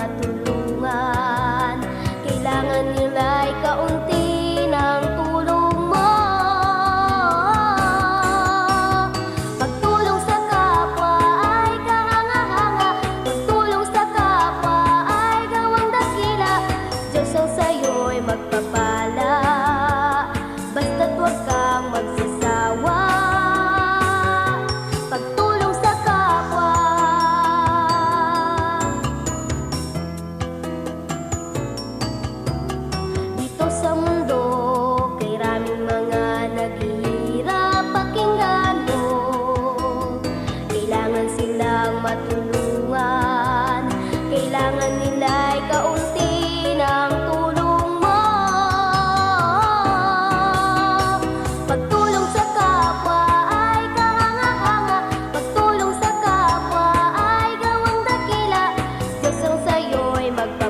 matulungan. Kailangan nila'y kaunti ng tulong mo. Pagtulong sa kapwa ay kahanga-hanga, pagtulong sa kapwa ay gawang dakila. Diyos ang sa'yo'y magpapala, basta't huwag kang magsasawa. Pagtulong sa kapwa. Dito sa mundo, kay raming mga naghihirap, pakinggan mo. Kailangan silang matulungan, kailangan nila'y kaunti ng tulong mo. Pagtulong sa kapwa ay kahanga-hanga, pagtulong sa kapwa ay gawang dakila. Diyos ang sa'yo'y magpapala,